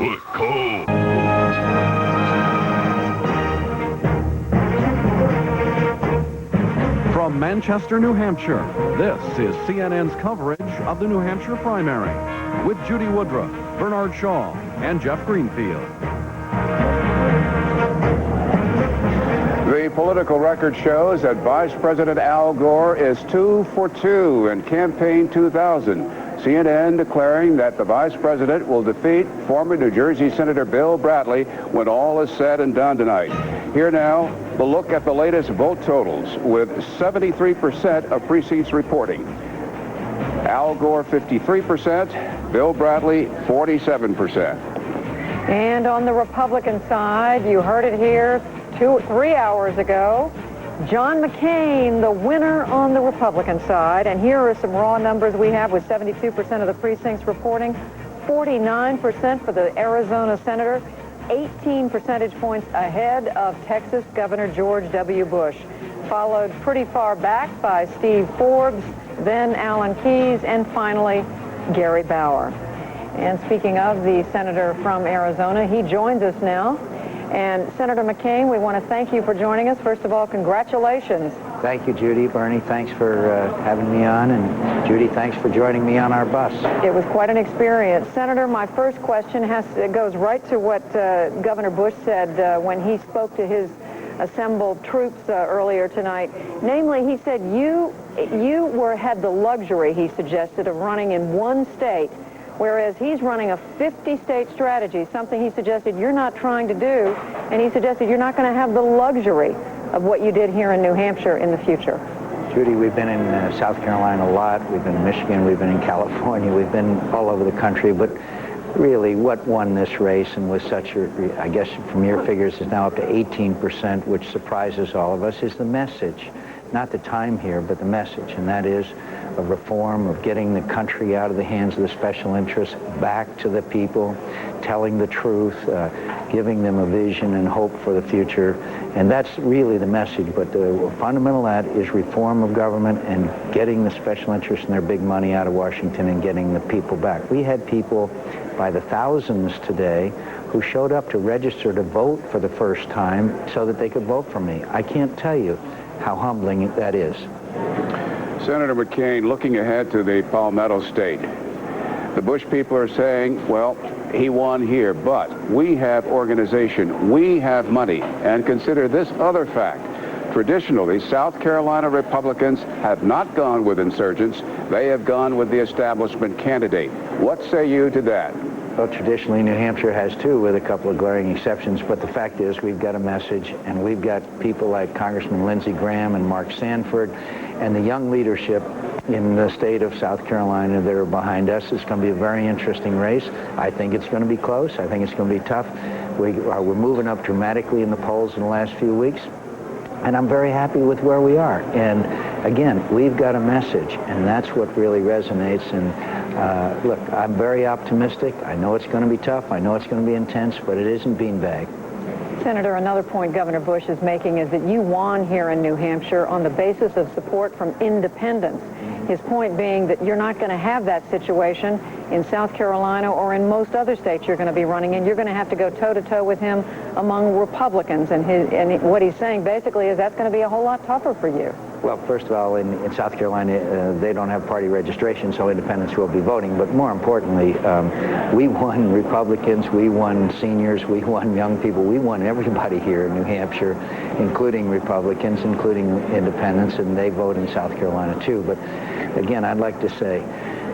Cool. From Manchester, New Hampshire, this is CNN's coverage of the New Hampshire primary with Judy Woodruff, Bernard Shaw, and Jeff Greenfield. The political record shows that Vice President Al Gore is 2 for 2 in campaign 2000. CNN declaring that the vice president will defeat former New Jersey Senator Bill Bradley when all is said and done tonight. Here now, the look at the latest vote totals with 73% of precincts reporting. Al Gore 53%, Bill Bradley 47%. And on the Republican side, you heard it here 3 hours ago, John McCain, the winner on the Republican side. And here are some raw numbers we have with 72% of the precincts reporting, 49% for the Arizona senator, 18 percentage points ahead of Texas Governor George W. Bush, followed pretty far back by Steve Forbes, then Alan Keyes, and finally Gary Bauer. And speaking of the senator from Arizona, he joins us now. And Senator McCain, we want to thank you for joining us. First of all, congratulations. Thank you, Judy. Bernie, thanks for having me on. And Judy, thanks for joining me on our bus. It was quite an experience. Senator, my first question goes right to what Governor Bush said when he spoke to his assembled troops earlier tonight. Namely, he said you had the luxury, he suggested, of running in one state, whereas he's running a 50-state strategy, something he suggested you're not trying to do, and he suggested you're not going to have the luxury of what you did here in New Hampshire in the future. Judy, we've been in South Carolina a lot. We've been in Michigan. We've been in California. We've been all over the country. But really, what won this race and was such a, I guess from your figures, is now up to 18%, which surprises all of us, is the message. Not the time here, but the message, and that is a reform of getting the country out of the hands of the special interests, back to the people, telling the truth, giving them a vision and hope for the future. And that's really the message. But the fundamental of that is reform of government and getting the special interests and their big money out of Washington and getting the people back. We had people by the thousands today who showed up to register to vote for the first time so that they could vote for me. I can't tell you how humbling that is. Senator McCain, looking ahead to the Palmetto State, the Bush people are saying, well, he won here, but we have organization, we have money, and consider this other fact. Traditionally, South Carolina Republicans have not gone with insurgents. They have gone with the establishment candidate. What say you to that? Well, traditionally, New Hampshire has too, with a couple of glaring exceptions. But the fact is, we've got a message, and we've got people like Congressman Lindsey Graham and Mark Sanford, and the young leadership in the state of South Carolina that are behind us. It's going to be a very interesting race. I think it's going to be close. I think it's going to be tough. We're moving up dramatically in the polls in the last few weeks, and I'm very happy with where we are. And again, we've got a message, and that's what really resonates. And look, I'm very optimistic. I know it's going to be tough. I know it's going to be intense, but it isn't beanbag. Senator, another point Governor Bush is making is that you won here in New Hampshire on the basis of support from independents. His point being that you're not going to have that situation in South Carolina or in most other states you're going to be running in. You're going to have to go toe-to-toe with him among Republicans. And what he's saying basically is that's going to be a whole lot tougher for you. Well, first of all, in South Carolina, they don't have party registration, so independents will be voting. But more importantly, we won Republicans, we won seniors, we won young people. We won everybody here in New Hampshire, including Republicans, including independents, and they vote in South Carolina too. But again, I'd like to say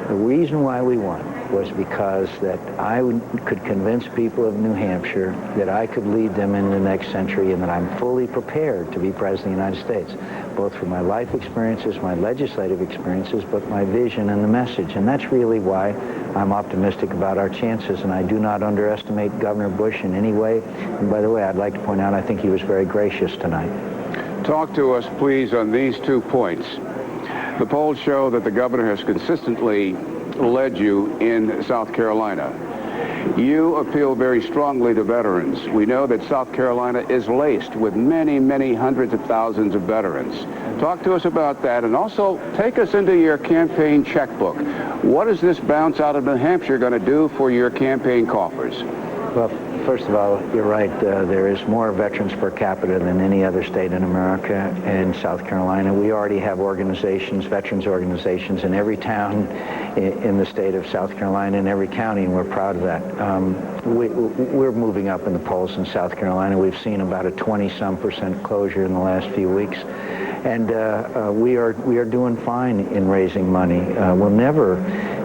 the reason why we won was because that I could convince people of New Hampshire that I could lead them in the next century and that I'm fully prepared to be President of the United States, both for my life experiences, my legislative experiences, but my vision and the message. And that's really why I'm optimistic about our chances, and I do not underestimate Governor Bush in any way. And by the way, I'd like to point out, I think he was very gracious tonight. Talk to us, please, on these 2 points. The polls show that the governor has consistently led you in South Carolina. You appeal very strongly to veterans. We know that South Carolina is laced with many, many hundreds of thousands of veterans. Talk to us about that, and also take us into your campaign checkbook. What is this bounce out of New Hampshire going to do for your campaign coffers? Well, first of all, you're right. There is more veterans per capita than any other state in America. In South Carolina, we already have organizations, veterans organizations, in every town in the state of South Carolina, in every county, and we're proud of that. We're moving up in the polls in South Carolina. We've seen about a 20-some% closure in the last few weeks. And we are doing fine in raising money. We'll never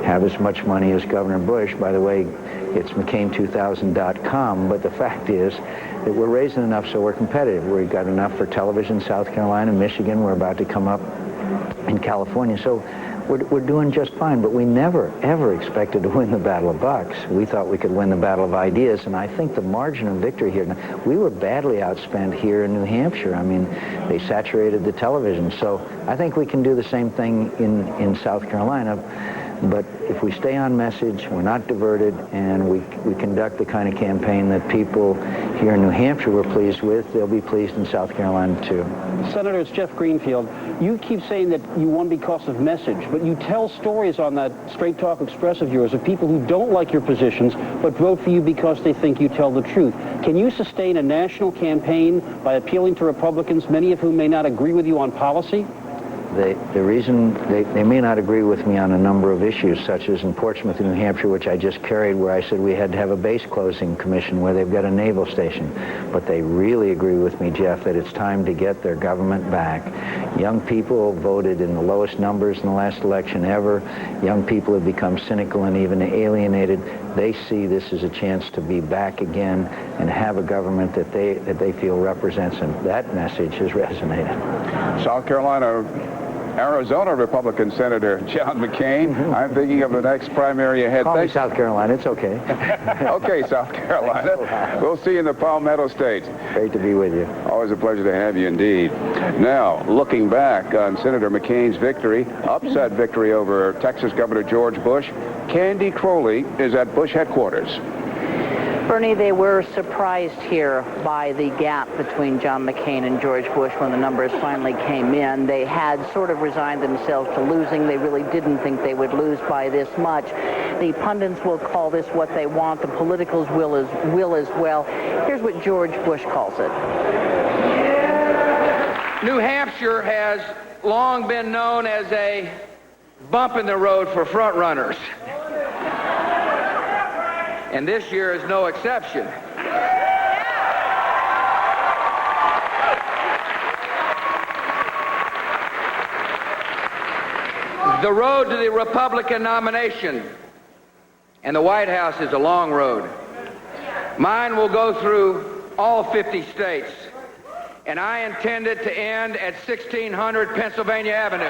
have as much money as Governor Bush. By the way, it's McCain2000.com, but the fact is that we're raising enough so we're competitive. We've got enough for television, South Carolina, Michigan. We're about to come up in California. So we're doing just fine, but we never, ever expected to win the Battle of Bucks. We thought we could win the Battle of Ideas, and I think the margin of victory here, we were badly outspent here in New Hampshire. I mean, they saturated the television. So I think we can do the same thing in South Carolina. But if we stay on message, we're not diverted, and we conduct the kind of campaign that people here in New Hampshire were pleased with, they'll be pleased in South Carolina too. Senator, it's Jeff Greenfield. You keep saying that you won because of message, but you tell stories on that Straight Talk Express of yours of people who don't like your positions, but vote for you because they think you tell the truth. Can you sustain a national campaign by appealing to Republicans, many of whom may not agree with you on policy? The reason they may not agree with me on a number of issues, such as in Portsmouth, New Hampshire, which I just carried, where I said we had to have a base closing commission where they've got a naval station. But they really agree with me, Jeff, that it's time to get their government back. Young people voted in the lowest numbers in the last election ever. Young people have become cynical and even alienated. They see this as a chance to be back again and have a government that they feel represents them. That message has resonated. South Carolina, Arizona Republican Senator John McCain. I'm thinking of the next primary ahead. Call me South Carolina. It's okay. Okay, South Carolina. We'll see you in the Palmetto State. Great to be with you. Always a pleasure to have you indeed. Now, looking back on Senator McCain's victory, upset victory over Texas Governor George Bush, Candy Crowley is at Bush headquarters. Bernie, they were surprised here by the gap between John McCain and George Bush when the numbers finally came in. They had sort of resigned themselves to losing. They really didn't think they would lose by this much. The pundits will call this what they want. The politicals will as well. Here's what George Bush calls it. New Hampshire has long been known as a bump in the road for front runners. And this year is no exception. The road to the Republican nomination and the White House is a long road. Mine will go through all 50 states, and I intend it to end at 1600 Pennsylvania Avenue.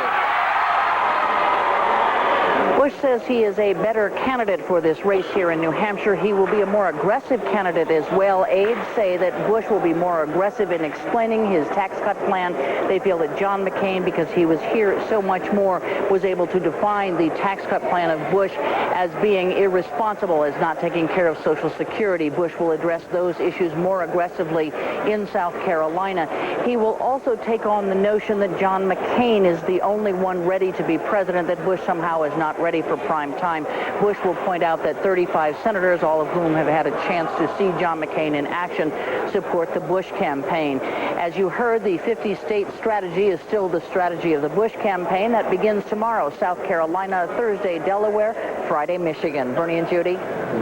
Bush says he is a better candidate for this race here in New Hampshire. He will be a more aggressive candidate as well. Aides say that Bush will be more aggressive in explaining his tax cut plan. They feel that John McCain, because he was here so much more, was able to define the tax cut plan of Bush as being irresponsible, as not taking care of Social Security. Bush will address those issues more aggressively in South Carolina. He will also take on the notion that John McCain is the only one ready to be president, that Bush somehow is not ready for prime time. Bush will point out that 35 senators, all of whom have had a chance to see John McCain in action, support the Bush campaign. As you heard, the 50-state strategy is still the strategy of the Bush campaign. That begins tomorrow. South Carolina, Thursday, Delaware, Friday, Michigan. Bernie and Judy.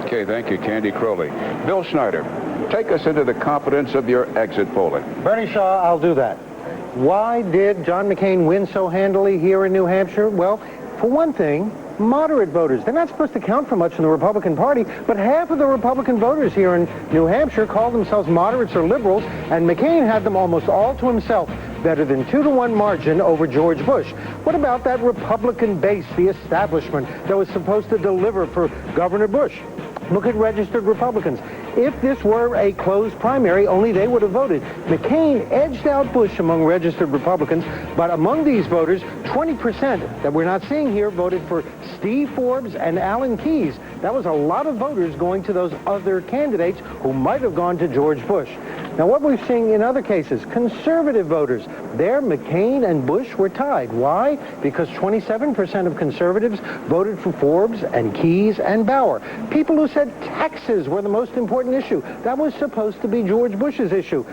Okay, thank you, Candy Crowley. Bill Schneider, take us into the confidence of your exit polling. Bernie Shaw, I'll do that. Why did John McCain win so handily here in New Hampshire? Well, for one thing, moderate voters. They're not supposed to count for much in the Republican Party, but half of the Republican voters here in New Hampshire call themselves moderates or liberals, and McCain had them almost all to himself, better than 2-to-1 margin over George Bush. What about that Republican base, the establishment that was supposed to deliver for Governor Bush? Look at registered Republicans. If this were a closed primary, only they would have voted. McCain edged out Bush among registered Republicans, but among these voters, 20% that we're not seeing here voted for Steve Forbes and Alan Keyes. That was a lot of voters going to those other candidates who might have gone to George Bush. Now, what we've seen in other cases, conservative voters, there McCain and Bush were tied. Why? Because 27% of conservatives voted for Forbes and Keyes and Bauer. People who said taxes were the most important issue. That was supposed to be George Bush's issue.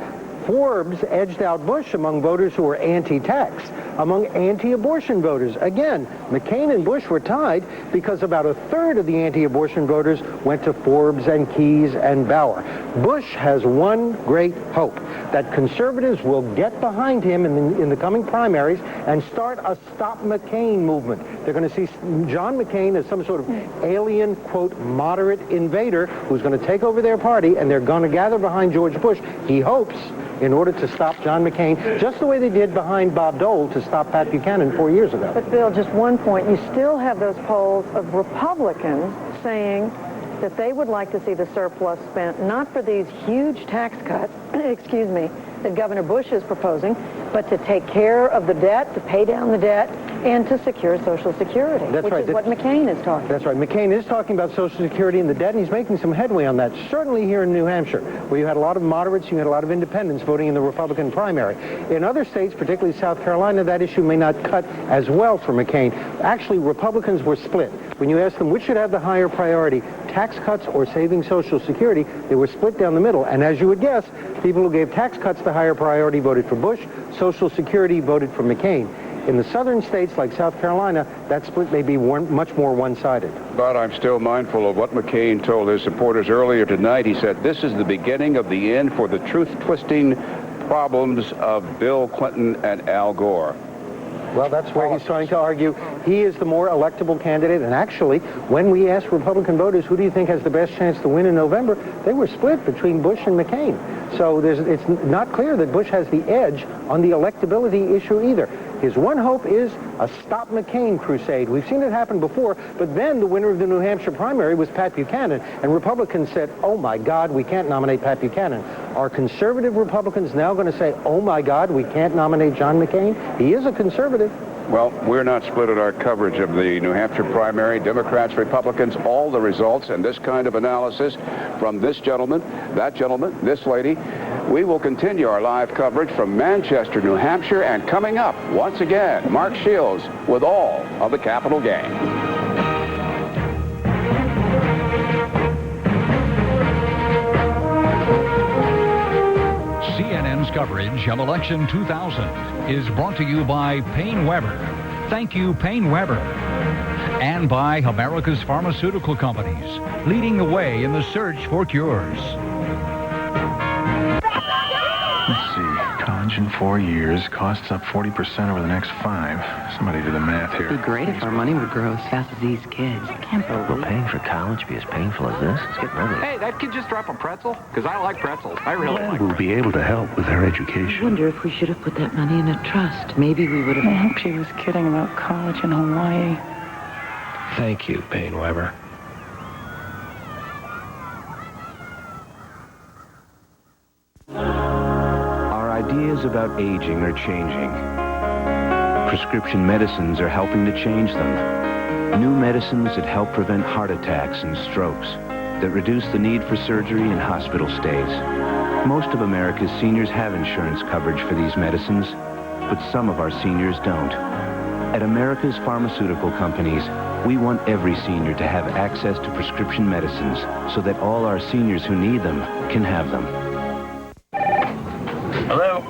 Forbes edged out Bush among voters who were anti-tax, among anti-abortion voters. Again, McCain and Bush were tied because about a third of the anti-abortion voters went to Forbes and Keyes and Bauer. Bush has one great hope, that conservatives will get behind him in the coming primaries and start a Stop McCain movement. They're going to see John McCain as some sort of alien, quote, moderate invader who's going to take over their party, and they're going to gather behind George Bush, he hopes, in order to stop John McCain, just the way they did behind Bob Dole to stop Pat Buchanan 4 years ago. But, Bill, just one point. You still have those polls of Republicans saying that they would like to see the surplus spent not for these huge tax cuts, excuse me, that Governor Bush is proposing, but to take care of the debt, to pay down the debt, and to secure Social Security, which is what McCain is talking about. That's right. McCain is talking about Social Security and the debt, and he's making some headway on that, certainly here in New Hampshire, where you had a lot of moderates, you had a lot of independents voting in the Republican primary. In other states, particularly South Carolina, that issue may not cut as well for McCain. Actually, Republicans were split. When you asked them which should have the higher priority, tax cuts or saving Social Security, they were split down the middle. And as you would guess, people who gave tax cuts the higher priority voted for Bush, Social Security voted for McCain. In the southern states like South Carolina, that split may be much more one-sided. But I'm still mindful of what McCain told his supporters earlier tonight. He said, this is the beginning of the end for the truth-twisting problems of Bill Clinton and Al Gore. Well, that's where he's trying to argue he is the more electable candidate. And actually, when we asked Republican voters, who do you think has the best chance to win in November, they were split between Bush and McCain. So it's not clear that Bush has the edge on the electability issue either. His one hope is a Stop McCain crusade. We've seen it happen before, but then the winner of the New Hampshire primary was Pat Buchanan, and Republicans said, oh my God, we can't nominate Pat Buchanan. Are conservative Republicans now going to say, oh my God, we can't nominate John McCain? He is a conservative. Well, we're not split in our coverage of the New Hampshire primary. Democrats, Republicans, all the results and this kind of analysis from this gentleman, that gentleman, this lady. We will continue our live coverage from Manchester, New Hampshire, and coming up, once again, Mark Shields with all of the Capitol gang. CNN's coverage of Election 2000 is brought to you by Payne Weber. Thank you, Payne Weber. And by America's pharmaceutical companies, leading the way in the search for cures. Let's see, college in 4 years, costs up 40% over the next 5. Somebody do the math here. It'd be great if our money would grow as fast as these kids. I can't believe Will paying for college be as painful as this? It's getting ugly. Hey, that kid just dropped a pretzel? Because I like pretzels. I really like We'll be able to help with their education. I wonder if we should have put that money in a trust. Maybe we would have... I think she was kidding about college in Hawaii. Thank you, Payne Weber. Ideas about aging are changing. Prescription medicines are helping to change them. New medicines that help prevent heart attacks and strokes, that reduce the need for surgery and hospital stays. Most of America's seniors have insurance coverage for these medicines, but some of our seniors don't. At America's pharmaceutical companies, we want every senior to have access to prescription medicines so that all our seniors who need them can have them. Hello?